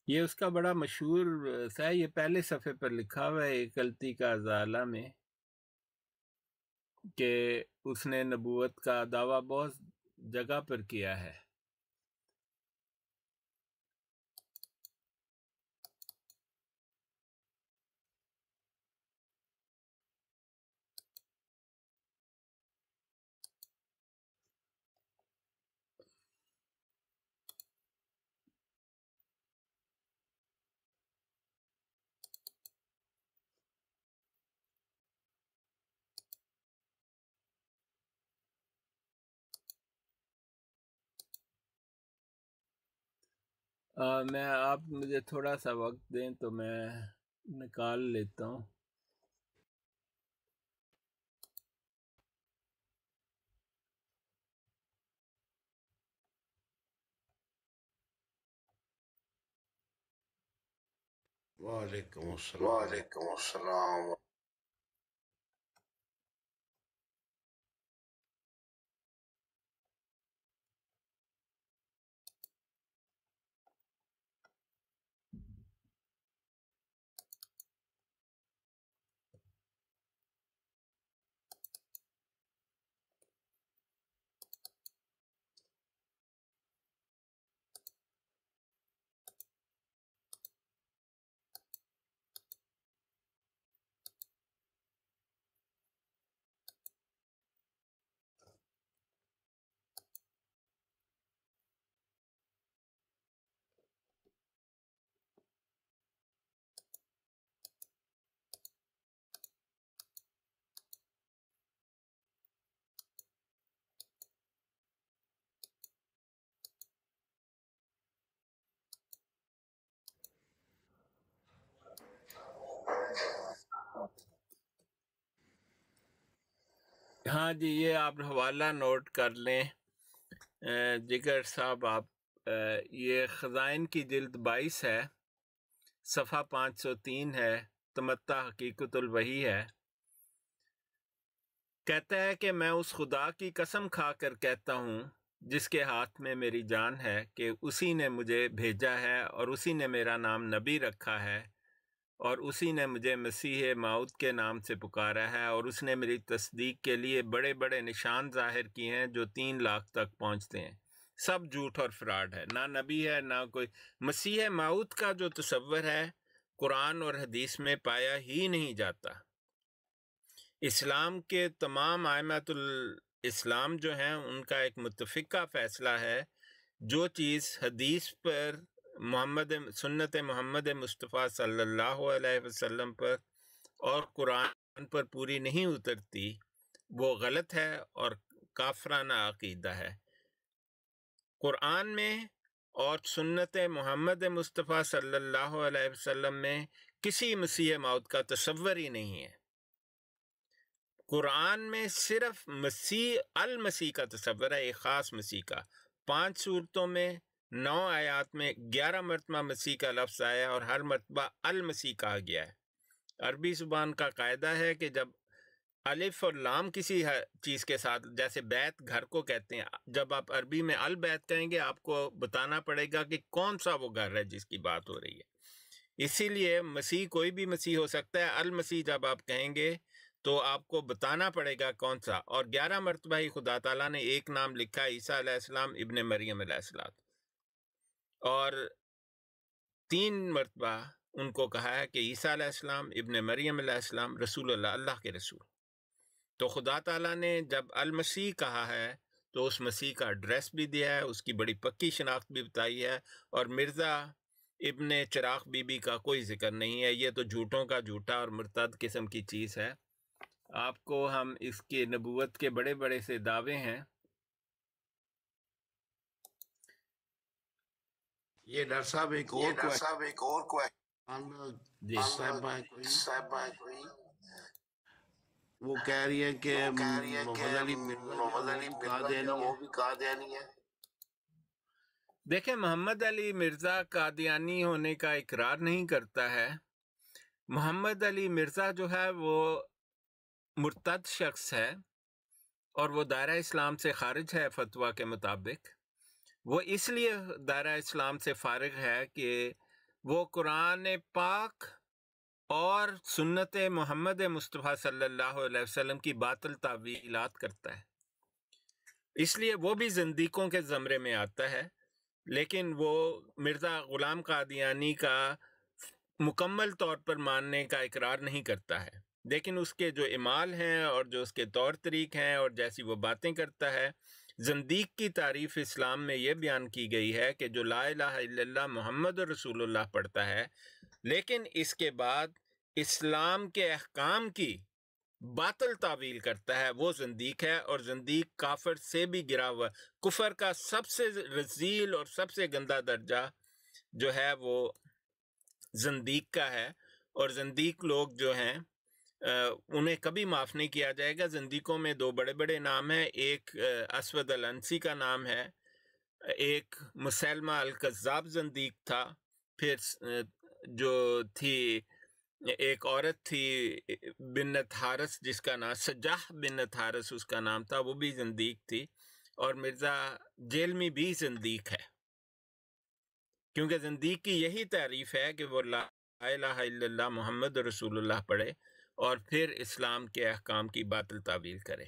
یہ اس کا بڑا مشہور ہے، یہ پہلے صفحے پر لکھا ہوا ہے ایک غلطی کا ازالہ میں کہ اس نے نبوت کا دعویٰ بہت جگہ پر کیا ہے. آپ مجھے تھوڑا سا وقت دیں تو میں نکال لیتا ہوں. وعلیکم السلام. ہاں جی، یہ آپ حوالہ نوٹ کر لیں جگر صاحب. آپ یہ خزائن کی جلد 22 ہے، صفحہ 503 ہے، تمتع حقیقت الوحی ہے. کہتا ہے کہ میں اس خدا کی قسم کھا کر کہتا ہوں جس کے ہاتھ میں میری جان ہے کہ اسی نے مجھے بھیجا ہے اور اسی نے میرا نام نبی رکھا ہے اور اسی نے مجھے مسیح موعود کے نام سے پکارا ہے اور اس نے میری تصدیق کے لیے بڑے بڑے نشان ظاہر کیے ہیں جو 3 لاکھ تک پہنچتے ہیں. سب جھوٹ اور فراڈ ہے، نہ نبی ہے نہ کوئی. مسیح موعود کا جو تصور ہے قرآن اور حدیث میں پایا ہی نہیں جاتا. اسلام کے تمام ائمۃ الاسلام جو ہیں ان کا ایک متفقہ فیصلہ ہے، جو چیز حدیث پر سنت محمد مصطفیٰ صلی اللہ علیہ وسلم پر اور قرآن پر پوری نہیں اترتی وہ غلط ہے اور کافرانہ عقیدہ ہے. قرآن میں اور سنت محمد مصطفیٰ صلی اللہ علیہ وسلم میں کسی مسیح موعود کا تصور ہی نہیں ہے. قرآن میں صرف المسیح کا تصور ہے، ایک خاص مسیح کا. 5 صورتوں میں 9 آیات میں 11 مرتبہ مسیح کا لفظ آیا اور ہر مرتبہ المسیح کہا گیا ہے. عربی زبان کا قاعدہ ہے کہ جب الف اور لام کسی چیز کے ساتھ، جیسے بیت گھر کو کہتے ہیں، جب آپ عربی میں البیت کہیں گے آپ کو بتانا پڑے گا کہ کون سا وہ گھر ہے جس کی بات ہو رہی ہے. اسی لیے مسیح کوئی بھی مسیح ہو سکتا ہے. المسیح جب آپ کہیں گے تو آپ کو بتانا پڑے گا کون سا. اور 11 مرتبہ ہی خدا تعالیٰ نے ایک نام لکھا، عیسیٰ علیہ السلام ابن مریم علیہ السلام، اور 3 مرتبہ ان کو کہا ہے کہ عیسیٰ علیہ السلام ابن مریم علیہ السلام رسول اللہ، اللہ کے رسول. تو خدا تعالیٰ نے جب المسیح کہا ہے تو اس مسیح کا ایڈریس بھی دیا ہے، اس کی بڑی پکی شناخت بھی بتائی ہے، اور مرزا ابن چراغ بی بی کا کوئی ذکر نہیں ہے. یہ تو جھوٹوں کا جھوٹا اور مرتد قسم کی چیز ہے. آپ کو ہم اس کے نبوت کے بڑے بڑے سے دعوے ہیں. یہ ڈاکٹر صاحب ایک اور صاحبہ کوئی وہ کہہ رہی ہے کہ محمد علی مرزا وہ بھی قادیانی ہے. دیکھیں، محمد علی مرزا قادیانی ہونے کا اقرار نہیں کرتا ہے. محمد علی مرزا جو ہے وہ مرتد شخص ہے اور وہ دائرہ اسلام سے خارج ہے فتویٰ کے مطابق. وہ اس لیے دائرہ اسلام سے فارغ ہے کہ وہ قرآن پاک اور سنت محمد مصطفیٰ صلی اللہ علیہ وسلم کی باطل تعویلات کرتا ہے. اس لیے وہ بھی زندیقوں کے زمرے میں آتا ہے. لیکن وہ مرزا غلام قادیانی کا مکمل طور پر ماننے کا اقرار نہیں کرتا ہے، لیکن اس کے جو اعمال ہیں اور جو اس کے طور طریق ہیں اور جیسی وہ باتیں کرتا ہے. زندیق کی تعریف اسلام میں یہ بیان کی گئی ہے کہ جو لا الہ الا اللہ محمد رسول اللہ پڑھتا ہے لیکن اس کے بعد اسلام کے احکام کی باطل تعویل کرتا ہے، وہ زندیق ہے. اور زندیق کافر سے بھی گرا ہوا. کفر کا سب سے رذیل اور سب سے گندا درجہ جو ہے وہ زندیق کا ہے. اور زندیق لوگ جو ہیں انہیں کبھی معاف نہیں کیا جائے گا. زندیقوں میں 2 بڑے بڑے نام ہیں. ایک اسود الانسی کا نام ہے، ایک مسلمہ الکذاب زندیق تھا. پھر جو تھی ایک عورت تھی بنت حارث جس کا نام سجاح بنت حارث اس کا نام تھا، وہ بھی زندیق تھی. اور مرزا جیلمی بھی زندیق ہے، کیونکہ زندیق کی یہی تعریف ہے کہ وہ لا الہ الا اللہ محمد رسول اللہ پڑھے اور پھر اسلام کے احکام کی باطل تعویل کرے.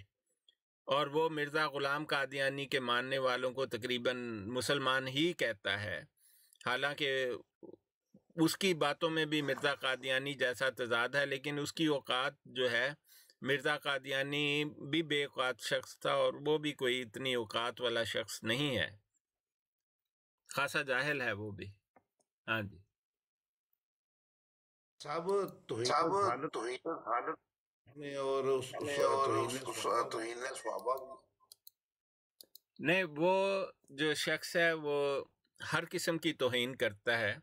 اور وہ مرزا غلام قادیانی کے ماننے والوں کو تقریباً مسلمان ہی کہتا ہے، حالانکہ اس کی باتوں میں بھی مرزا قادیانی جیسا تضاد ہے. لیکن اس کی اوقات جو ہے، مرزا قادیانی بھی بے اوقات شخص تھا اور وہ بھی کوئی اتنی اوقات والا شخص نہیں ہے، خاصا جاہل ہے وہ بھی. ہاں جی صاحب توہین اور توہین صحابہ نہیں، وہ جو شخص ہے وہ ہر قسم کی توہین کرتا ہے،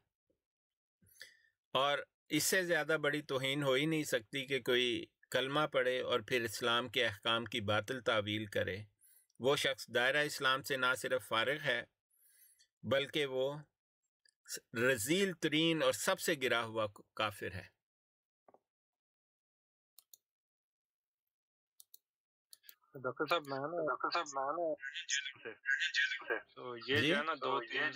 اور اس سے زیادہ بڑی توہین ہو ہی نہیں سکتی کہ کوئی کلمہ پڑھے اور پھر اسلام کے احکام کی باطل تعویل کرے، وہ شخص دائرہ اسلام سے نہ صرف فارغ ہے بلکہ وہ رذیل ترین اور سب سے گرا ہوا کافر ہے۔ ڈاکٹر صاحب میں نے تو یہ جی جو ہے نا دو تین میں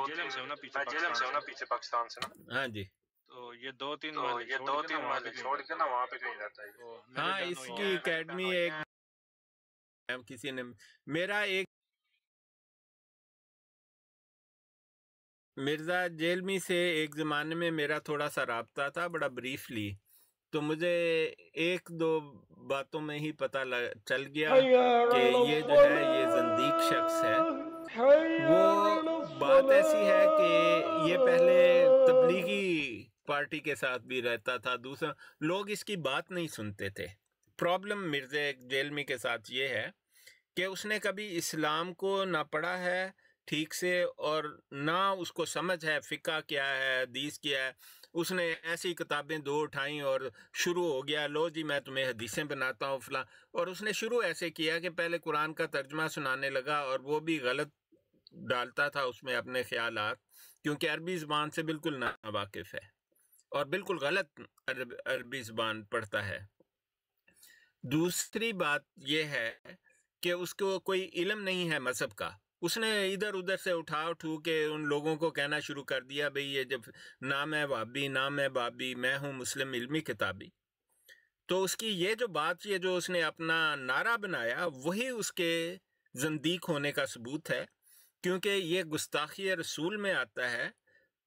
جیلم سے ہوں نا پیچھے پاکستان سے نا، ہاں جی، تو یہ دو تین محلے چھوڑ کے نا وہاں پہ کہیں رہتا ہے، تو ہاں میرے اس جانو کی یہ اکیڈمی ایک کسی نے میرا ایک مرزا جیلمی سے ایک زمانے میں میرا تھوڑا سا رابطہ تھا، بڑا بریفلی، تو مجھے ایک دو باتوں میں ہی پتہ چل گیا کہ یہ جو ہے یہ زندیق شخص ہے۔ وہ بات ایسی ہے کہ یہ پہلے تبلیغی پارٹی کے ساتھ بھی رہتا تھا، دوسرا لوگ اس کی بات نہیں سنتے تھے۔ پرابلم مرزا جیلمی کے ساتھ یہ ہے کہ اس نے کبھی اسلام کو نہ پڑھا ہے ٹھیک سے اور نہ اس کو سمجھ ہے فقہ کیا ہے، حدیث کیا ہے۔ اس نے ایسی کتابیں دو اٹھائیں اور شروع ہو گیا، لو جی میں تمہیں حدیثیں بناتا ہوں فلاں، اور اس نے شروع ایسے کیا کہ پہلے قرآن کا ترجمہ سنانے لگا اور وہ بھی غلط ڈالتا تھا اس میں اپنے خیالات، کیونکہ عربی زبان سے بالکل نہ واقف ہے اور بالکل غلط عربی زبان پڑھتا ہے۔ دوسری بات یہ ہے کہ اس کو کوئی علم نہیں ہے مذہب کا، اس نے ادھر ادھر سے اٹھو کے ان لوگوں کو کہنا شروع کر دیا بھئی یہ جب نام ہے وہابی، نام ہے بابی، میں ہوں مسلم علمی کتابی۔ تو اس کی یہ جو بات، یہ جو اس نے اپنا نعرہ بنایا، وہی اس کے زندیق ہونے کا ثبوت ہے، کیونکہ یہ گستاخی رسول میں آتا ہے۔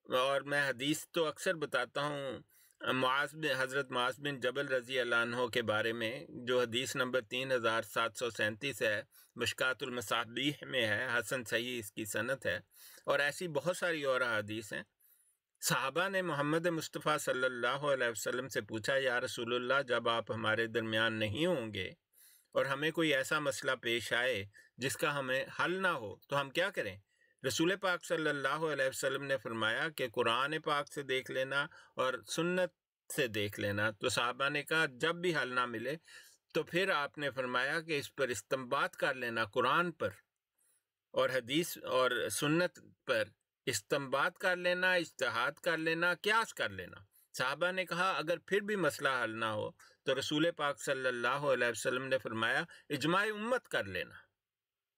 اور میں حدیث تو اکثر بتاتا ہوں حضرت معاذ بن جبل رضی اللہ عنہ کے بارے میں، جو حدیث نمبر 3737 ہے، مشکات المصابیح میں ہے، حسن صحیح اس کی سند ہے، اور ایسی بہت ساری اور حدیث ہیں۔ صحابہ نے محمد مصطفیٰ صلی اللہ علیہ وسلم سے پوچھا، یا رسول اللہ جب آپ ہمارے درمیان نہیں ہوں گے اور ہمیں کوئی ایسا مسئلہ پیش آئے جس کا ہمیں حل نہ ہو تو ہم کیا کریں؟ رسول پاک صلی اللہ علیہ وسلم نے فرمایا کہ قرآن پاک سے دیکھ لینا اور سنت سے دیکھ لینا۔ تو صحابہ نے کہا جب بھی حل نہ ملے تو پھر آپ نے فرمایا کہ اس پر استنباط کر لینا، قرآن پر اور حدیث اور سنت پر استنباط کر لینا، اجتہاد کر لینا، قیاس کر لینا۔ صحابہ نے کہا اگر پھر بھی مسئلہ حل نہ ہو تو رسول پاک صلی اللہ علیہ وسلم نے فرمایا اجماع امت کر لینا،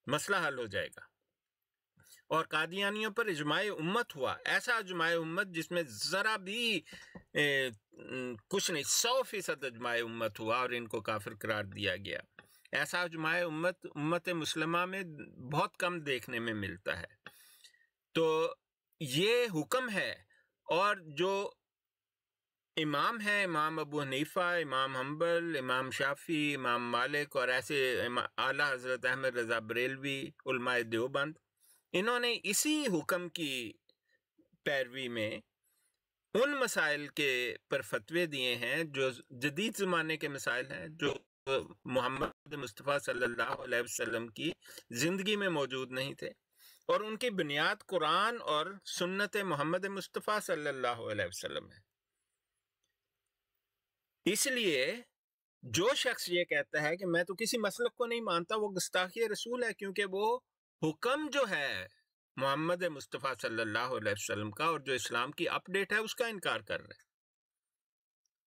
مسئلہ حل ہو جائے گا۔ اور قادیانیوں پر اجماع امت ہوا، ایسا اجماع امت جس میں ذرا بھی کچھ نہیں، 100% اجماع امت ہوا اور ان کو کافر قرار دیا گیا۔ ایسا اجماع امت مسلمہ میں بہت کم دیکھنے میں ملتا ہے۔ تو یہ حکم ہے، اور جو امام ہیں، امام ابو حنیفہ، امام حنبل، امام شافعی، امام مالک اور ایسے اعلیٰ حضرت احمد رضا بریلوی، علماء دیوبند، انہوں نے اسی حکم کی پیروی میں ان مسائل کے پر فتوے دیے ہیں جو جدید زمانے کے مسائل ہیں، جو محمد مصطفیٰ صلی اللہ علیہ وسلم کی زندگی میں موجود نہیں تھے، اور ان کی بنیاد قرآن اور سنت محمد مصطفیٰ صلی اللہ علیہ وسلم ہے۔ اس لیے جو شخص یہ کہتا ہے کہ میں تو کسی مسلک کو نہیں مانتا، وہ گستاخی رسول ہے، کیونکہ وہ حکم جو ہے محمد مصطفیٰ صلی اللہ علیہ وسلم کا اور جو اسلام کی اپ ڈیٹ ہے اس کا انکار کر رہے ہیں۔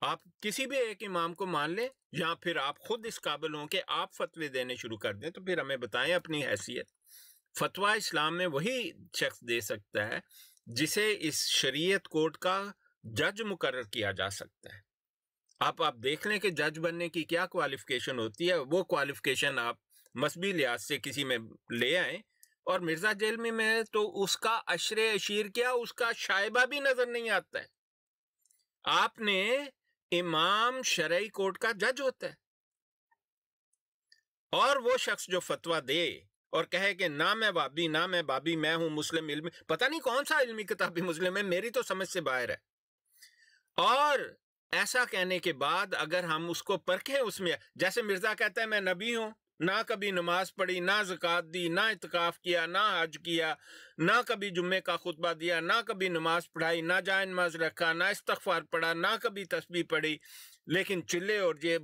آپ کسی بھی ایک امام کو مان لیں یا پھر آپ خود اس قابل ہوں کہ آپ فتوے دینے شروع کر دیں، تو پھر ہمیں بتائیں اپنی حیثیت۔ فتویٰ اسلام میں وہی شخص دے سکتا ہے جسے اس شریعت کورٹ کا جج مقرر کیا جا سکتا ہے۔ آپ دیکھ لیں کہ جج بننے کی کیا کوالیفیکیشن ہوتی ہے، وہ کوالیفیکیشن آپ مذہبی لحاظ سے کسی میں لے آئیں، اور مرزا جیلمی میں تو اس کا عشر عشیر کیا، اس کا شائبہ بھی نظر نہیں آتا ہے۔ آپ نے امام شرعی کورٹ کا جج ہوتا ہے، اور وہ شخص جو فتویٰ دے اور کہے کہ نہ میں وہابی، نہ میں بابی، میں ہوں مسلم علمی، پتہ نہیں کون سا علمی کتابی مسلم ہے، میری تو سمجھ سے باہر ہے۔ اور ایسا کہنے کے بعد اگر ہم اس کو پرکھیں، اس میں جیسے مرزا کہتا ہے میں نبی ہوں، نہ کبھی نماز پڑھی، نہ زکوٰۃ دی، نہ اعتکاف کیا، نہ حج کیا، نہ کبھی جمعے کا خطبہ دیا، نہ کبھی نماز پڑھائی، نہ جائے نماز رکھا، نہ استغفار پڑھا، نہ کبھی تسبیح پڑھی، لیکن چلے اور یہ